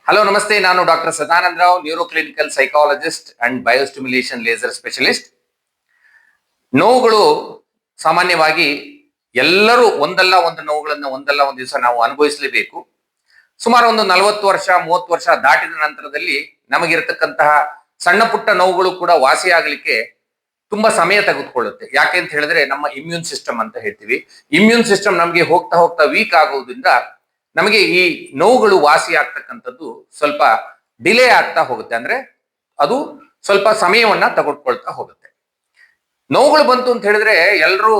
Hello ನಮಸ್ತೆ, ನಾನು doctor Sadananda Rao, neuro clinical psychologist and biostimulation laser specialist. ನೋವುಗಳು ಸಾಮಾನ್ಯವಾಗಿ ಎಲ್ಲರೂ ಒಂದಲ್ಲ ಒಂದು ನೋವುಗಳನ್ನು ಒಂದಲ್ಲ ಒಂದು ದಿವಸ ನಾವು ಅನುಭವಿಸಲೇಬೇಕು. ಸುಮಾರು ಒಂದು 40 ವರ್ಷ 30 ವರ್ಷ ದಾಟಿದ ನಂತರದಲ್ಲಿ ನಮಗಿರತಕ್ಕಂತಹ ಸಣ್ಣ ಪುಟ್ಟ ನೋವುಗಳು ಕೂಡ ವಾಸಿಯಾಗಲಿಕ್ಕೆ ತುಂಬಾ ಸಮಯ ತೆಗೆದುಕೊಳ್ಳುತ್ತೆ. ಯಾಕೆ ಅಂತ ಹೇಳಿದ್ರೆ ನಮ್ಮ ಇಮ್ಯೂನ್ ಸಿಸ್ಟಮ್ ಅಂತ ಹೇಳ್ತೀವಿ. ಇಮ್ಯೂನ್ ಸಿಸ್ಟಮ್ ನಮಗೆ ಹೋಗ್ತಾ ಹೋಗ್ತಾ ವೀಕ್ ಆಗೋದ್ರಿಂದ ನಮಗೆ ಈ ನೋವುಗಳು ವಾಸಿ ಆಗ್ತಕ್ಕಂಥದ್ದು ಸ್ವಲ್ಪ ಡಿಲೇ ಆಗ್ತಾ ಹೋಗುತ್ತೆ. ಅಂದ್ರೆ ಅದು ಸ್ವಲ್ಪ ಸಮಯವನ್ನ ತೆಗೆದುಕೊಳ್ತಾ ಹೋಗುತ್ತೆ. ನೋವುಗಳು ಬಂತು ಅಂತ ಹೇಳಿದ್ರೆ ಎಲ್ಲರೂ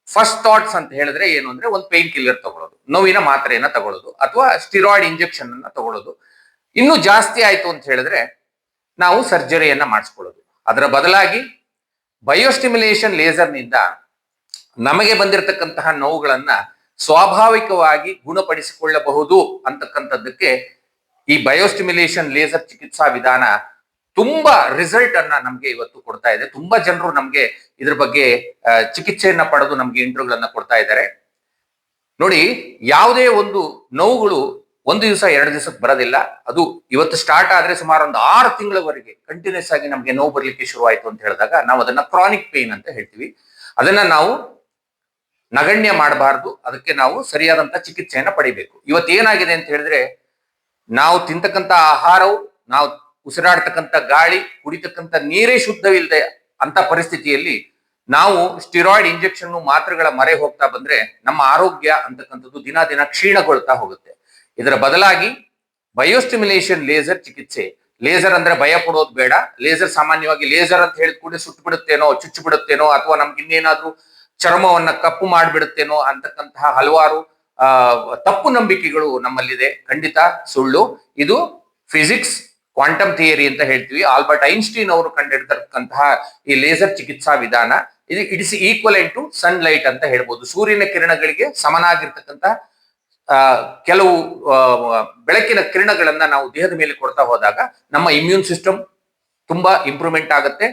ಫಸ್ಟ್ ಥಾಟ್ಸ್ ಅಂತ ಹೇಳಿದ್ರೆ ಏನು ಅಂದ್ರೆ ಒಂದು ಪೇನ್ ಕಿಲ್ಲರ್ ತಗೊಳ್ಳೋದು, ನೋವಿನ ಮಾತ್ರೆಯನ್ನ ತಗೊಳ್ಳೋದು, ಅಥವಾ ಸ್ಟಿರಾಯ್ಡ್ ಇಂಜೆಕ್ಷನ್ ಅನ್ನ ತಗೊಳ್ಳೋದು. ಇನ್ನೂ ಜಾಸ್ತಿ ಆಯ್ತು ಅಂತ ಹೇಳಿದ್ರೆ ನಾವು ಸರ್ಜರಿಯನ್ನ ಮಾಡಿಸ್ಕೊಳ್ಳೋದು. ಅದರ ಬದಲಾಗಿ ಬಯೋಸ್ಟಿಮ್ಯುಲೇಷನ್ ಲೇಸರ್ನಿಂದ ನಮಗೆ ಬಂದಿರತಕ್ಕಂತಹ ನೋವುಗಳನ್ನ ಸ್ವಾಭಾವಿಕವಾಗಿ ಗುಣಪಡಿಸಿಕೊಳ್ಳಬಹುದು ಅಂತಕ್ಕಂಥದ್ದಕ್ಕೆ ಈ ಬಯೋಸ್ಟಿಮ್ಯುಲೇಷನ್ ಲೇಸರ್ ಚಿಕಿತ್ಸಾ ವಿಧಾನ ತುಂಬಾ ರಿಸಲ್ಟ್ ಅನ್ನ ನಮ್ಗೆ ಇವತ್ತು ಕೊಡ್ತಾ ಇದೆ. ತುಂಬಾ ಜನರು ನಮ್ಗೆ ಇದ್ರ ಬಗ್ಗೆ ಚಿಕಿತ್ಸೆಯನ್ನ ಪಡೆದು ನಮ್ಗೆ ಇಂಟರ್ವ್ಯೂಗಳನ್ನ ಕೊಡ್ತಾ ಇದ್ದಾರೆ. ನೋಡಿ, ಯಾವುದೇ ಒಂದು ನೋವುಗಳು ಒಂದು ದಿವಸ 2 ದಿವಸಕ್ಕೆ ಬರೋದಿಲ್ಲ. ಅದು ಇವತ್ತು ಸ್ಟಾರ್ಟ್ ಆದ್ರೆ ಸುಮಾರು ಒಂದು 6 ತಿಂಗಳವರೆಗೆ ಕಂಟಿನ್ಯೂಸ್ ಆಗಿ ನಮ್ಗೆ ನೋವು ಬರ್ಲಿಕ್ಕೆ ಶುರು ಆಯ್ತು ಅಂತ ಹೇಳಿದಾಗ ನಾವು ಅದನ್ನ ಕ್ರಾನಿಕ್ ಪೇನ್ ಅಂತ ಹೇಳ್ತೀವಿ. ಅದನ್ನ ನಾವು ನಗಣ್ಯ ಮಾಡಬಾರ್ದು. ಅದಕ್ಕೆ ನಾವು ಸರಿಯಾದಂತ ಚಿಕಿತ್ಸೆಯನ್ನ ಪಡಿಬೇಕು. ಇವತ್ತೇನಾಗಿದೆ ಅಂತ ಹೇಳಿದ್ರೆ, ನಾವು ತಿಂತಕ್ಕಂತ ಆಹಾರವು, ನಾವು ಉಸಿರಾಡ್ತಕ್ಕಂಥ ಗಾಳಿ, ಕುಡಿತಕ್ಕಂಥ ನೀರೇ ಶುದ್ಧವಿಲ್ಲದೆ ಅಂತ ಪರಿಸ್ಥಿತಿಯಲ್ಲಿ ನಾವು ಸ್ಟಿರಾಯ್ಡ್ ಇಂಜೆಕ್ಷನ್ ಮಾತ್ರೆಗಳ ಮರೆ ಹೋಗ್ತಾ ಬಂದ್ರೆ ನಮ್ಮ ಆರೋಗ್ಯ ಅಂತಕ್ಕಂಥದ್ದು ದಿನ ದಿನ ಕ್ಷೀಣಗೊಳ್ತಾ ಹೋಗುತ್ತೆ. ಇದರ ಬದಲಾಗಿ ಬಯೋಸ್ಟಿಮ್ಯುಲೇಷನ್ ಲೇಸರ್ ಚಿಕಿತ್ಸೆ, ಲೇಸರ್ ಅಂದ್ರೆ ಭಯ ಪಡೋದು ಬೇಡ. ಲೇಸರ್ ಸಾಮಾನ್ಯವಾಗಿ ಲೇಸರ್ ಅಂತ ಹೇಳಿದ ಕೂಡ ಸುಟ್ಟು ಬಿಡುತ್ತೇನೋ, ಚುಚ್ಚು ಬಿಡುತ್ತೇನೋ, ಅಥವಾ ನಮ್ಗೆ ಇನ್ನೇನಾದ್ರೂ ಚರ್ಮವನ್ನ ಕಪ್ಪು ಮಾಡಿಬಿಡುತ್ತೇನೋ ಅಂತಕ್ಕಂತಹ ಹಲವಾರು ತಪ್ಪು ನಂಬಿಕೆಗಳು ನಮ್ಮಲ್ಲಿದೆ. ಖಂಡಿತ ಸುಳ್ಳು. ಇದು ಫಿಸಿಕ್ಸ್ ಕ್ವಾಂಟಮ್ ಥಿಯರಿ ಅಂತ ಹೇಳ್ತೀವಿ. ಆಲ್ಬರ್ಟ್ ಐನ್ಸ್ಟೀನ್ ಅವರು ಕಂಡಿಡ್ತಕ್ಕಂತಹ ಈ ಲೇಸರ್ ಚಿಕಿತ್ಸಾ ವಿಧಾನ it is equivalent to sunlight ಅಂತ ಹೇಳ್ಬೋದು. ಸೂರ್ಯನ ಕಿರಣಗಳಿಗೆ ಸಮನಾಗಿರ್ತಕ್ಕಂತಹ ಕೆಲವು ಬೆಳಕಿನ ಕಿರಣಗಳನ್ನ ನಾವು ದೇಹದ ಮೇಲೆ ಕೊಡ್ತಾ ಹೋದಾಗ ನಮ್ಮ ಇಮ್ಯೂನ್ ಸಿಸ್ಟಮ್ ತುಂಬಾ ಇಂಪ್ರೂವ್ಮೆಂಟ್ ಆಗುತ್ತೆ.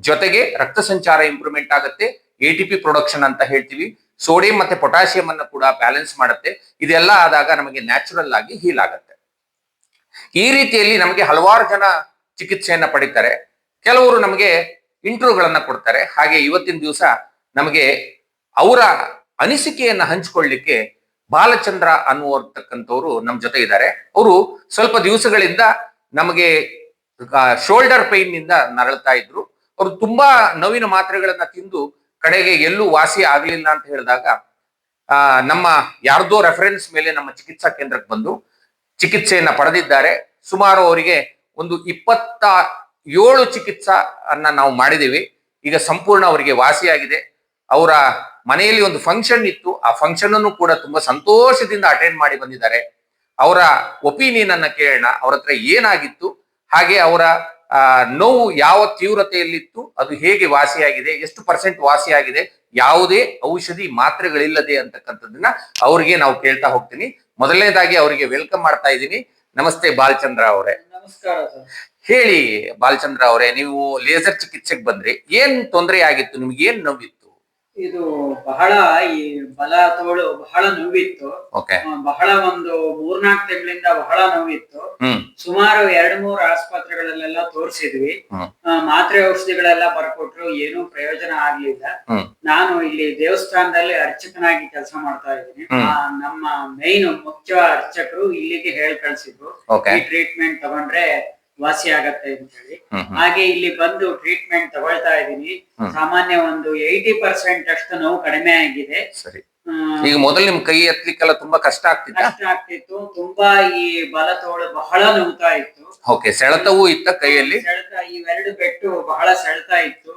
ಜೊತೆಗೆ ರಕ್ತ ಸಂಚಾರ ಇಂಪ್ರೂವ್ಮೆಂಟ್ ಆಗುತ್ತೆ. ATP ಪ್ರೊಡಕ್ಷನ್ ಅಂತ ಹೇಳ್ತೀವಿ. ಸೋಡಿಯಂ ಮತ್ತೆ ಪೊಟ್ಯಾಷಿಯಂ ಅನ್ನು ಕೂಡ ಬ್ಯಾಲೆನ್ಸ್ ಮಾಡುತ್ತೆ. ಇದೆಲ್ಲ ಆದಾಗ ನಮಗೆ ನ್ಯಾಚುರಲ್ ಆಗಿ ಹೀಲ್ ಆಗುತ್ತೆ. ಈ ರೀತಿಯಲ್ಲಿ ನಮಗೆ ಹಲವಾರು ಜನ ಚಿಕಿತ್ಸೆಯನ್ನ ಪಡಿತಾರೆ. ಕೆಲವರು ನಮಗೆ ಇಂಟರ್ವ್ಯೂಗಳನ್ನ ಕೊಡ್ತಾರೆ. ಹಾಗೆ ಇವತ್ತಿನ ದಿವಸ ನಮಗೆ ಅವರ ಅನಿಸಿಕೆಯನ್ನ ಹಂಚಿಕೊಳ್ಳಿಕ್ಕೆ ಬಾಲಚಂದ್ರ ಅನ್ನುವರ್ತಕ್ಕಂಥವ್ರು ನಮ್ಮ ಜೊತೆ ಇದ್ದಾರೆ. ಅವರು ಸ್ವಲ್ಪ ದಿವಸಗಳಿಂದ ನಮಗೆ ಶೋಲ್ಡರ್ ಪೈನ್ ನಿಂದ ನರಳ್ತಾ ಇದ್ರು. ಅವರು ತುಂಬಾ ನೋವಿನ ಮಾತ್ರೆಗಳನ್ನ ತಿಂದು ಕಡೆಗೆ ಎಲ್ಲೂ ವಾಸಿ ಆಗ್ಲಿಲ್ಲ ಅಂತ ಹೇಳಿದಾಗ ನಮ್ಮ ಯಾರ್ದೋ ರೆಫರೆನ್ಸ್ ಮೇಲೆ ನಮ್ಮ ಚಿಕಿತ್ಸಾ ಕೇಂದ್ರಕ್ಕೆ ಬಂದು ಚಿಕಿತ್ಸೆಯನ್ನ ಪಡೆದಿದ್ದಾರೆ. ಸುಮಾರು ಅವರಿಗೆ ಒಂದು 27 ಚಿಕಿತ್ಸಾ ಅನ್ನ ನಾವು ಮಾಡಿದೀವಿ. ಈಗ ಸಂಪೂರ್ಣ ಅವರಿಗೆ ವಾಸಿಯಾಗಿದೆ. ಅವರ ಮನೆಯಲ್ಲಿ ಒಂದು ಫಂಕ್ಷನ್ ಇತ್ತು. ಆ ಫಂಕ್ಷನ್ ಅನ್ನು ಕೂಡ ತುಂಬಾ ಸಂತೋಷದಿಂದ ಅಟೆಂಡ್ ಮಾಡಿ ಬಂದಿದ್ದಾರೆ. ಅವರ ಒಪಿನಿಯನ್ ಅನ್ನ ಕೇಳೋಣ. ಅವ್ರ ಹತ್ರ ಏನಾಗಿತ್ತು, ಹಾಗೆ ಅವರ ನೋವು ಯಾವ ತೀವ್ರತೆಯಲ್ಲಿತ್ತು, ಅದು ಹೇಗೆ ವಾಸಿಯಾಗಿದೆ, ಎಷ್ಟು % ವಾಸಿಯಾಗಿದೆ, ಯಾವುದೇ ಔಷಧಿ ಮಾತ್ರೆಗಳಿಲ್ಲದೆ ಅಂತಕ್ಕಂಥದ್ದನ್ನ ಅವ್ರಿಗೆ ನಾವು ಕೇಳ್ತಾ ಹೋಗ್ತೀನಿ. ಮೊದಲನೇದಾಗಿ ಅವರಿಗೆ ವೆಲ್ಕಮ್ ಮಾಡ್ತಾ ಇದ್ದೀನಿ. ನಮಸ್ತೆ ಬಾಲಚಂದ್ರ ಅವರೇ. ನಮಸ್ಕಾರ ಸರ್. ಹೇಳಿ ಬಾಲಚಂದ್ರ ಅವರೇ, ನೀವು ಲೇಸರ್ ಚಿಕಿತ್ಸೆಗೆ ಬಂದ್ರಿ, ಏನ್ ತೊಂದರೆ ಆಗಿತ್ತು ನಿಮ್ಗೆ? ಏನ್ ನೋವಿತ್ತು? ಇದು ಬಹಳ ಈ ಬಲ ತೋಳು ಬಹಳ ನೋವಿತ್ತು. ಬಹಳ ಒಂದು 3-4 ತಿಂಗಳಿಂದ ಬಹಳ ನೋವಿತ್ತು. ಸುಮಾರು 2-3 ಆಸ್ಪತ್ರೆಗಳಲ್ಲೆಲ್ಲ ತೋರಿಸಿದ್ವಿ. ಮಾತ್ರೆ ಔಷಧಿಗಳೆಲ್ಲ ಬರ್ಕೊಟ್ರು, ಏನೂ ಪ್ರಯೋಜನ ಆಗ್ಲಿಲ್ಲ. ನಾನು ಇಲ್ಲಿ ದೇವಸ್ಥಾನದಲ್ಲಿ ಅರ್ಚಕನಾಗಿ ಕೆಲಸ ಮಾಡ್ತಾ ಇದ್ದೀನಿ. ನಮ್ಮ ಮುಖ್ಯ ಅರ್ಚಕರು ಇಲ್ಲಿಗೆ ಹೇಳಿ ಕಳ್ಸಿದ್ರು, ಈ ಟ್ರೀಟ್ಮೆಂಟ್ ತಗೊಂಡ್ರೆ ವಾಸಿ ಆಗತ್ತೆ ಅಂತ ಹೇಳಿ. ಹಾಗೆ ಇಲ್ಲಿ ಬಂದು ಟ್ರೀಟ್ಮೆಂಟ್ ತಗೊಳ್ತಾ ಇದ್ದೀನಿ. ಸಾಮಾನ್ಯ ಒಂದು 80% ಅಷ್ಟು ನೋವು ಕಡಿಮೆ ಆಗಿದೆ. ಸರಿ. ಈಗ ಮೊದಲು ನಿಮ್ ಕೈ ಎತ್ತಲಿಕ್ಕೆಲ್ಲ ತುಂಬಾ ಕಷ್ಟ ಆಗ್ತಿತ್ತು. ತುಂಬಾ ಈ ಬಲ ತೋಳು ಬಹಳ ನೋವ್ತಾ ಇತ್ತು. ಸೆಳೆತವೂ ಇತ್ತ ಕೈಯಲ್ಲಿ? ಸೆಳೆತ, ಇವೆರಡು ಬೆಟ್ಟು ಬಹಳ ಸೆಳೆತಾ ಇತ್ತು.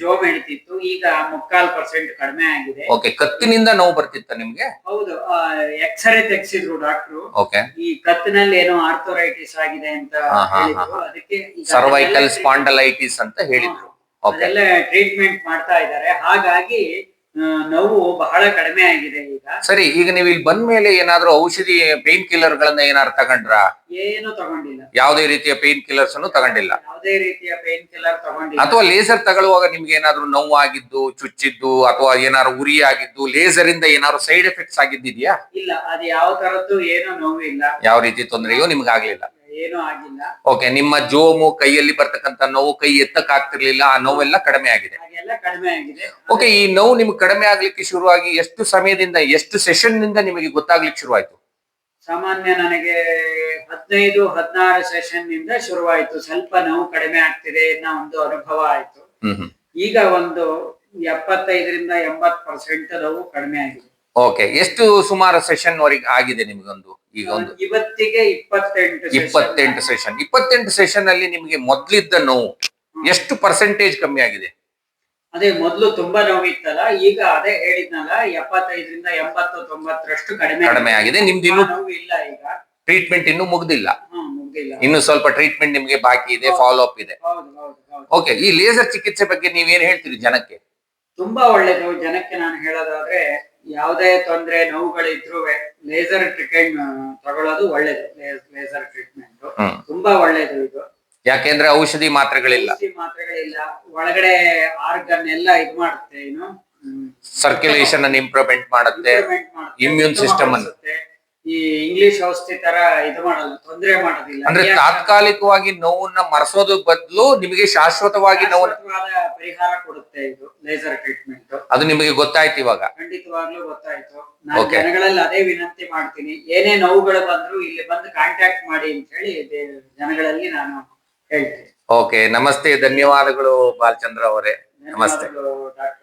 ಜೋಮ್ ಹಿಡಿತಿತ್ತು. ಈಗ 3/4% ಕಡಿಮೆ ಆಗಿದೆ. ಕತ್ತಿನಿಂದ ನೋವು ಬರ್ತಿತ್ತ ನಿಮ್ಗೆ? ಹೌದು. ಎಕ್ಸ್ರೇ ತೆಗ್ಸಿದ್ರು ಡಾಕ್ಟ್ರು. ಈ ಕತ್ತಿನಲ್ಲಿ ಏನೋ ಆರ್ಥೋರೈಟಿಸ್ ಆಗಿದೆ ಅಂತ ಹೇಳಿದ್ರು. ಅದಕ್ಕೆ ಸರ್ವೈಕಲ್ ಸ್ಪಾಂಡಲೈಟಿಸ್ ಅಂತ ಹೇಳಿದ್ರು. ಅದೆಲ್ಲ ಟ್ರೀಟ್ಮೆಂಟ್ ಮಾಡ್ತಾ ಇದ್ದಾರೆ. ಹಾಗಾಗಿ ನೋವು ಬಹಳ ಕಡಿಮೆ ಆಗಿದೆ ಈಗ. ಸರಿ, ಈಗ ನೀವು ಇಲ್ಲಿ ಬಂದ ಮೇಲೆ ಏನಾದ್ರೂ ಔಷಧಿ ಪೇನ್ ಕಿಲ್ಲರ್ ಗಳನ್ನ ಏನಾದ್ರು ತಗೊಂಡ್ರ? ಏನು ತಗೊಂಡಿಲ್ಲ. ಯಾವುದೇ ರೀತಿಯ ಪೇನ್ ಕಿಲ್ಲರ್ಸ್ ಅನ್ನು ತಗೊಂಡಿಲ್ಲ? ಯಾವುದೇ ರೀತಿಯ ಪೇನ್ ಕಿಲ್ಲರ್ ತಗೊಂಡಿಲ್ಲ. ಅಥವಾ ಲೇಸರ್ ತಗೊಳ್ಳುವಾಗ ನಿಮ್ಗೆ ಏನಾದ್ರು ನೋವು ಆಗಿದ್ದು, ಚುಚ್ಚಿದ್ದು, ಅಥವಾ ಏನಾದ್ರು ಉರಿ ಆಗಿದ್ದು, ಲೇಸರ್ ಇಂದ ಏನಾದ್ರು ಸೈಡ್ ಎಫೆಕ್ಟ್ಸ್ ಆಗಿದ್ದಿದ್ಯಾ? ಇಲ್ಲ, ಅದು ಯಾವ ತರದ್ದು ಏನು ನೋವಿಲ್ಲ. ಯಾವ ರೀತಿ ತೊಂದರೆಯೂ ನಿಮ್ಗೆ ಆಗ್ಲಿಲ್ಲ? ಏನು ಆಗಿಲ್ಲ. ಓಕೆ, ನಿಮ್ಮ ಜೋಮು ಕೈಯಲ್ಲಿ ಬರ್ತಕ್ಕಂತ ನೋವು, ಕೈ ಎತ್ತಕ್ ಆಗ್ತಿರ್ಲಿಲ್ಲ, ಆ ನೋವೆಲ್ಲ ಕಡಿಮೆ ಆಗಿದೆ? ಹಾಗೆಲ್ಲ ಕಡಿಮೆ ಆಗಿದೆ. ಓಕೆ, ಈ ನೋವು ನಿಮ್ಗೆ ಕಡಿಮೆ ಆಗ್ಲಿಕ್ಕೆ ಶುರುವಾಗಿ ಎಷ್ಟು ಸಮಯದಿಂದ, ಎಷ್ಟು ಸೆಷನ್ ನಿಂದ ನಿಮಗೆ ಗೊತ್ತಾಗ್ಲಿಕ್ಕೆ ಶುರುವಾಯ್ತು? ಸಾಮಾನ್ಯ ನನಗೆ 15-16 ಸೆಷನ್ ನಿಂದ ಶುರುವಾಯ್ತು. ಸ್ವಲ್ಪ ನೋವು ಕಡಿಮೆ ಆಗ್ತಿದೆ ಅನ್ನೋ ಒಂದು ಅನುಭವ ಆಯ್ತು. ಈಗ ಒಂದು 75-80% ನೋವು ಕಡಿಮೆ ಆಗಿದೆ. ಓಕೆ, ಎಷ್ಟು ಸುಮಾರು ಸೆಷನ್ ವರೆಗೆ ಆಗಿದೆ ನಿಮ್ಗೊಂದು? ಈಗ ಒಂದು ಇವತ್ತಿಗೆ 28 ಸೆಷನ್. 28 ಸೆಷನ್ ಅಲ್ಲಿ ನಿಮ್ಗೆ ಮೊದ್ಲಿದ್ದ ನೋವು ಎಷ್ಟು ಪರ್ಸೆಂಟೇಜ್ ಕಮ್ಮಿ ಆಗಿದೆ? ಅದೇ ಮೊದ್ಲು ತುಂಬಾ ನೋವಿತ್ತಲ್ಲ, ಈಗ ಅದೇ ಹೇಳಿದ್ನಲ್ಲ 75-80-90ರಷ್ಟು ಕಡಿಮೆ ಆಗಿದೆ. ನಿಮ್ದು ಇನ್ನು ನೋವು ಇಲ್ಲ. ಈಗ ಟ್ರೀಟ್ಮೆಂಟ್ ಇನ್ನು ಮುಗ್ದಿಲ್ಲ? ಮುಗ್ದಿಲ್ಲ, ಇನ್ನು ಸ್ವಲ್ಪ ಟ್ರೀಟ್ಮೆಂಟ್ ನಿಮ್ಗೆ ಬಾಕಿ ಇದೆ, ಫಾಲೋ ಅಪ್ ಇದೆ. ಓಕೆ, ಈ ಲೇಸರ್ ಚಿಕಿತ್ಸೆ ಬಗ್ಗೆ ನೀವೇನ್ ಹೇಳ್ತೀರಿ ಜನಕ್ಕೆ? ತುಂಬಾ ಒಳ್ಳೇದು. ಜನಕ್ಕೆ ನಾನು ಹೇಳೋದಾದ್ರೆ, ಯಾವುದೇ ತೊಂದ್ರೆ ನೋವುಗಳಿದ್ರು ಲೇಸರ್ ಟ್ರೀಟ್ಮೆಂಟ್ ತಗೊಳ್ಳೋದು ಒಳ್ಳೇದು. ಲೇಸರ್ ಟ್ರೀಟ್ಮೆಂಟ್ ತುಂಬಾ ಒಳ್ಳೇದು ಇದು. ಯಾಕೆಂದ್ರೆ ಔಷಧಿ ಮಾತ್ರೆಗಳಿಲ್ಲ, ಒಳಗಡೆ ಆರ್ಗನ್ ಎಲ್ಲ ಇದು ಮಾಡುತ್ತೆ, ಏನು ಸರ್ಕ್ಯುಲೇಷನ್ ಅನ್ನು ಇಂಪ್ರೂವ್ಮೆಂಟ್ ಮಾಡುತ್ತೆ, ಇಮ್ಯೂನ್ ಸಿಸ್ಟಮ್ ಅನ್ನು. ಈ ಇಂಗ್ಲಿಷ್ ಔಷಧಿ ತರ ಇದು ಮಾಡಲ್ಲ, ತೊಂದರೆ ಮಾಡೋದಿಲ್ಲ. ಅಂದ್ರೆ ತಾತ್ಕಾಲಿಕವಾಗಿ ನೋವನ್ನ ಮರೆಸೋದು ಬದಲು ನಿಮಗೆ ಶಾಶ್ವತವಾಗಿ ಪರಿಹಾರ ಕೊಡುತ್ತೆ ಇದು ಲೇಸರ್ ಟ್ರೀಟ್ಮೆಂಟ್. ಅದು ನಿಮಗೆ ಗೊತ್ತಾಯ್ತು ಇವಾಗ? ಖಂಡಿತವಾಗ್ಲೂ ಗೊತ್ತಾಯ್ತು. ನಾನು ಜನಗಳಲ್ಲಿ ಅದೇ ವಿನಂತಿ ಮಾಡ್ತೀನಿ, ಏನೇ ನೋವುಗಳು ಬಂದ್ರು ಇಲ್ಲಿ ಬಂದು ಕಾಂಟ್ಯಾಕ್ಟ್ ಮಾಡಿ ಅಂತ ಹೇಳಿ ಜನಗಳಲ್ಲಿ ನಾನು ಹೇಳ್ತೀನಿ. ಓಕೆ, ನಮಸ್ತೆ, ಧನ್ಯವಾದಗಳು ಬಾಲಚಂದ್ರ ಅವರೇ. ನಮಸ್ತೆ ಡಾಕ್ಟರ್.